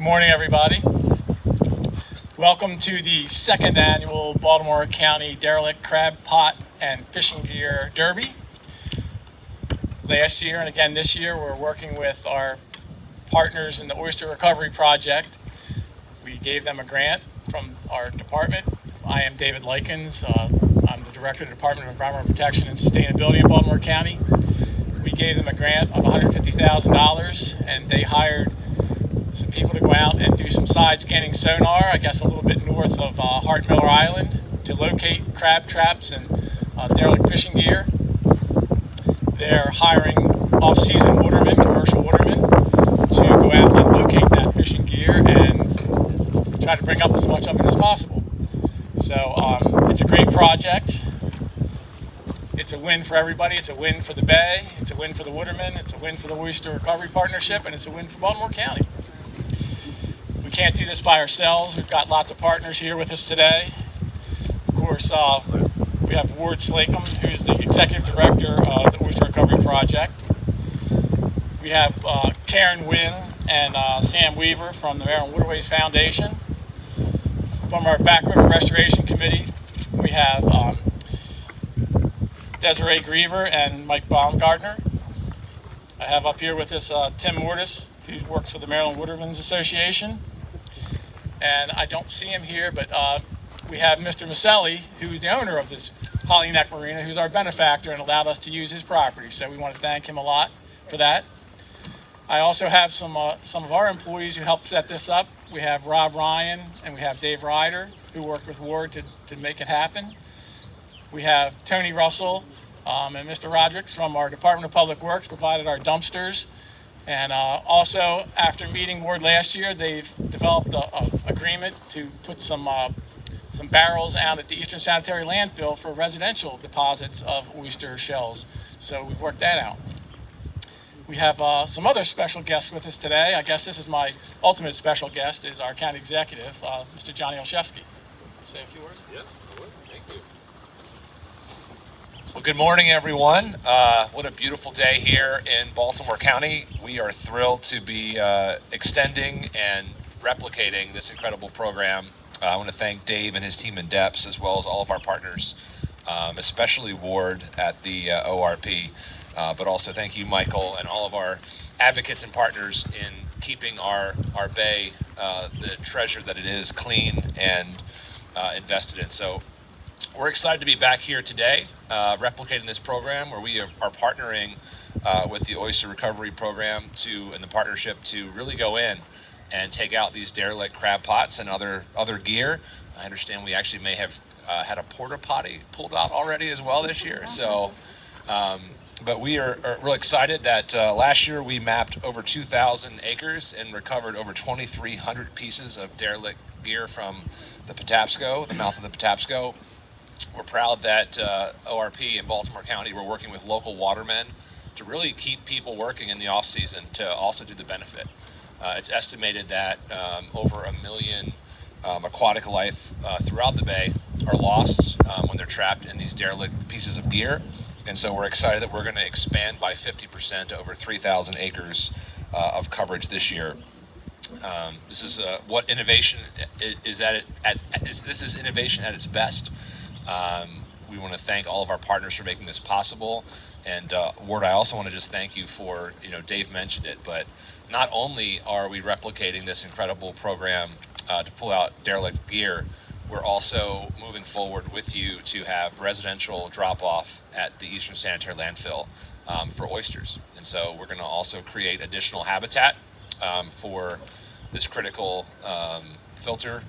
morning, everybody. Welcome to the second annual Baltimore County Derelict Crab Pot and Fishing Gear Derby. Last year and again this year, we're working with our partners in the Oyster Recovery Project. We gave them a grant from our department. I am David Likens. I'm the Director of the Department of Environmental Protection and Sustainability in Baltimore County. We gave them a grant of $150,000, and they hired some people to go out and do some side scanning sonar, I guess a little bit north of Hart Miller Island, to locate crab traps and derelict fishing gear. They're hiring off-season watermen, commercial watermen, to go out and locate that fishing gear and try to bring up as much of it as possible. So it's a great project. It's a win for everybody. It's a win for the Bay. It's a win for the watermen. It's a win for the Oyster Recovery Partnership, and it's a win for Baltimore County. We can't do this by ourselves. We've got lots of partners here with us today. Of course, we have Ward Slacum, who's the Executive Director of the Oyster Recovery Project. We have Karen Wynn and Sam Weaver from the Maryland Waterways Foundation. From our Back River Restoration Committee, we have Desiree Griever and Mike Baumgartner. I have up here with us Tim Mortis, who works for the Maryland Watermen's Association. And I don't see him here, but we have Mr. Maselli, who's the owner of this Holly Neck Marina, who's our benefactor and allowed us to use his property. So we want to thank him a lot for that. I also have some of our employees who helped set this up. We have Rob Ryan and we have Dave Ryder, who worked with Ward to make it happen. We have Tony Russell and Mr. Rodricks from our Department of Public Works provided our dumpsters. And also, after meeting Ward last year, they've developed an agreement to put some barrels out at the Eastern Sanitary Landfill for residential deposits of oyster shells. So we've worked that out. We have some other special guests with us today. I guess this is my ultimate special guest, is our county executive, Mr. Johnny Olszewski. Say a few words? Yeah, I would. Thank you. Well, good morning, everyone. What a beautiful day here in Baltimore County. We are thrilled to be extending and replicating this incredible program. I want to thank Dave and his team in DEPS, as well as all of our partners, especially Ward at the ORP. But also thank you, Michael, and all of our advocates and partners in keeping our bay, the treasure that it is, clean and invested in. So we're excited to be back here today, replicating this program where we are partnering with the Oyster Recovery Program and the partnership to really go in and take out these derelict crab pots and other gear. I understand we actually may have had a porta potty pulled out already as well this year. So. But we are really excited that last year we mapped over 2,000 acres and recovered over 2,300 pieces of derelict gear from the Patapsco, the mouth of the Patapsco. We're proud that ORP in Baltimore County, we're working with local watermen to really keep people working in the off season to also do the benefit. It's estimated that over 1 million aquatic life throughout the bay are lost when they're trapped in these derelict pieces of gear. And so we're excited that we're going to expand by 50% to over 3,000 acres of coverage this year. This is what innovation is this is innovation at its best. We want to thank all of our partners for making this possible. And Ward, I also want to just thank you for, Dave mentioned it, but not only are we replicating this incredible program to pull out derelict gear, we're also moving forward with you to have residential drop-off at the Eastern Sanitary Landfill for oysters. And so we're going to also create additional habitat for this critical filter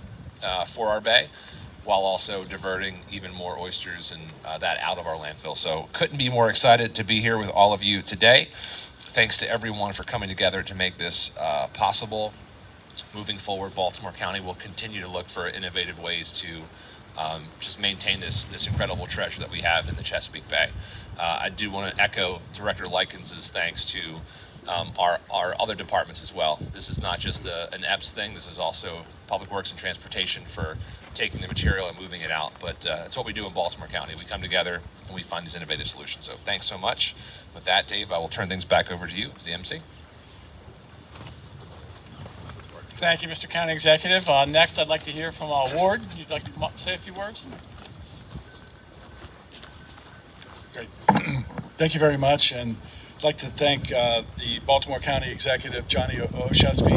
for our bay, while also diverting even more oysters and that out of our landfill. So couldn't be more excited to be here with all of you today. Thanks to everyone for coming together to make this possible. Moving forward, Baltimore County will continue to look for innovative ways to just maintain this incredible treasure that we have in the Chesapeake Bay. I do want to echo Director Likens' thanks to our other departments as well. This is not just an EPS thing. This is also Public Works and Transportation for taking the material and moving it out. But it's what we do in Baltimore County. We come together and we find these innovative solutions. So thanks so much. With that, Dave, I will turn things back over to you as the MC. Thank you, Mr. County Executive. Next, I'd like to hear from Ward. You'd like to come up and say a few words? Great. Thank you very much, and I'd like to thank the Baltimore County Executive, Johnny Olszewski,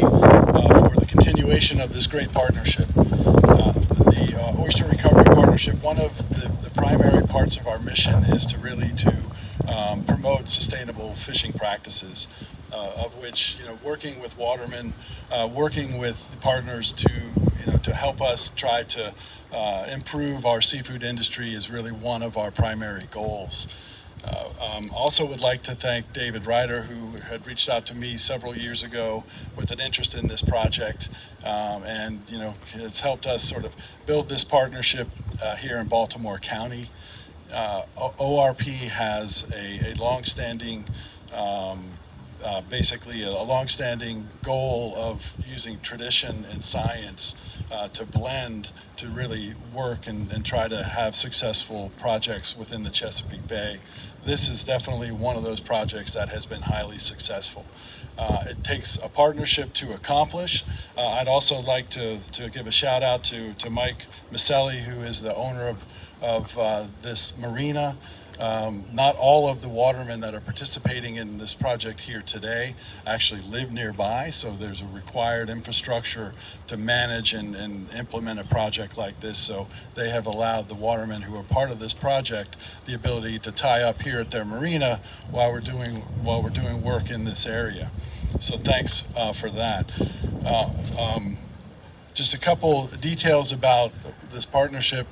for the continuation of this great partnership. The Oyster Recovery Partnership, one of the primary parts of our mission is to really promote sustainable fishing practices, of which, working with watermen, working with partners to help us try to improve our seafood industry is really one of our primary goals. Also would like to thank David Ryder, who had reached out to me several years ago with an interest in this project, and it's helped us sort of build this partnership here in Baltimore County. ORP has a long-standing, basically a long-standing goal of using tradition and science to blend to really work and try to have successful projects within the Chesapeake Bay. This is definitely one of those projects that has been highly successful. It takes a partnership to accomplish. I'd also like to give a shout out to Mike Maselli, who is the owner of this marina. Not all of the watermen that are participating in this project here today actually live nearby, so there's a required infrastructure to manage and implement a project like this. So they have allowed the watermen who are part of this project the ability to tie up here at their marina while we're doing work in this area. So thanks for that. Just a couple details about this partnership.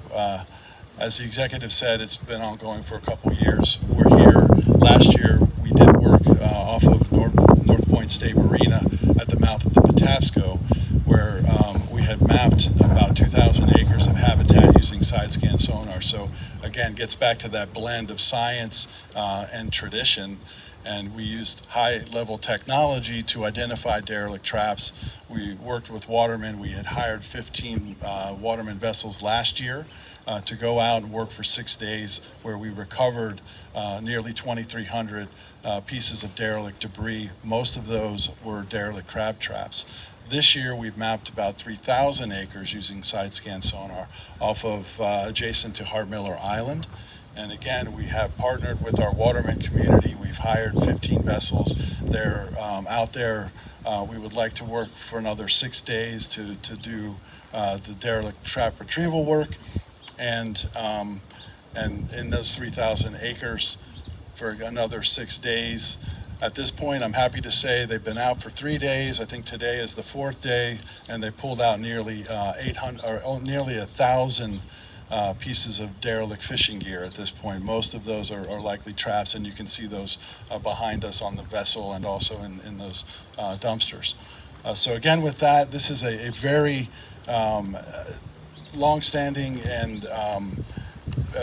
As the executive said, it's been ongoing for a couple years. We're here. Last year, we did work off of North Point State Marina at the mouth of the Patapsco, where we had mapped about 2,000 acres of habitat using side-scan sonar. So again, gets back to that blend of science and tradition. And we used high-level technology to identify derelict traps. We worked with watermen. We had hired 15 waterman vessels last year to go out and work for 6 days, where we recovered nearly 2,300 pieces of derelict debris. Most of those were derelict crab traps. This year, we've mapped about 3,000 acres using side-scan sonar off of adjacent to Hart Miller Island. And again, we have partnered with our waterman community. We've hired 15 vessels. They're out there. We would like to work for another 6 days to do the derelict trap retrieval work. And in those 3,000 acres for another 6 days. At this point, I'm happy to say they've been out for 3 days. I think today is the 4th day, and they pulled out nearly 1,000 pieces of derelict fishing gear at this point. Most of those are likely traps, and you can see those behind us on the vessel and also in those dumpsters. So again, with that, this is a very long-standing and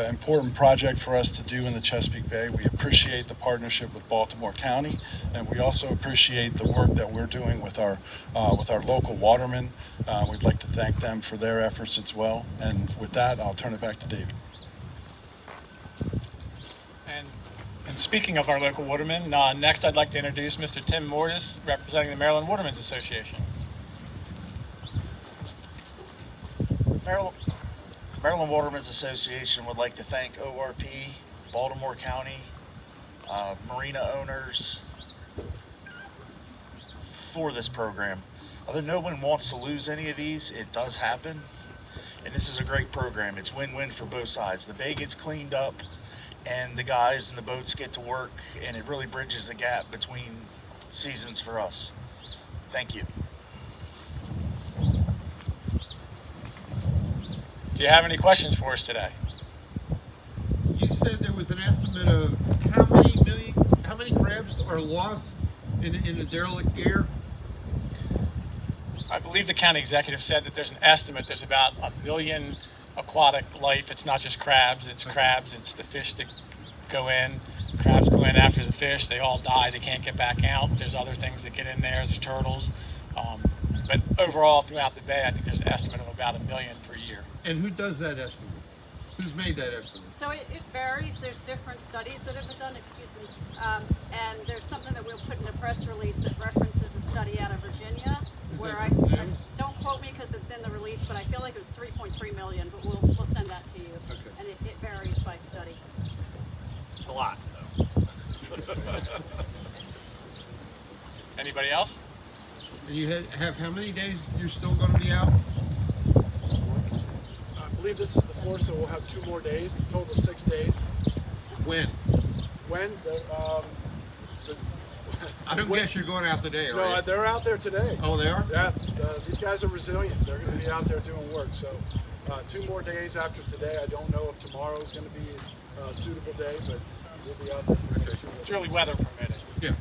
important project for us to do in the Chesapeake Bay. We appreciate the partnership with Baltimore County, and we also appreciate the work that we're doing with our local watermen. We'd like to thank them for their efforts as well. And with that, I'll turn it back to David. And speaking of our local watermen, next I'd like to introduce Mr. Tim Mortis, representing the Maryland Watermen's Association. Maryland Watermen's Association would like to thank ORP, Baltimore County, marina owners for this program. Although no one wants to lose any of these, it does happen. And this is a great program. It's win-win for both sides. The bay gets cleaned up and the guys and the boats get to work, and it really bridges the gap between seasons for us. Thank you. Do you have any questions for us today? You said there was an estimate of how many crabs are lost in the derelict gear? I believe the county executive said that there's an estimate. There's about 1 million aquatic life. It's not just crabs. It's crabs. It's the fish that go in. Crabs go in after the fish. They all die. They can't get back out. There's other things that get in there. There's turtles. But overall, throughout the bay, I think there's an estimate of about 1 million per year. And who does that estimate? Who's made that estimate? So it varies. There's different studies that have been done, and there's something that we'll put in a press release that references a study out of Virginia where that the names? don't quote me because it's in the release, but I feel like it was 3.3 million, but we'll send that to you. Okay. And it varies by study. It's a lot, though. Anybody else? And you have how many days you're still going to be out? I believe this is the fourth, so we'll have 2 more days, total 6 days. When? When? I don't guess you're going out today, are No, you? they're out there today. Oh, they are? Yeah, these guys are resilient. They're going to be out there doing work. So 2 more days after today. I don't know if tomorrow is going to be a suitable day, but we'll be out there for 2 more It's really weather permitting. Yeah.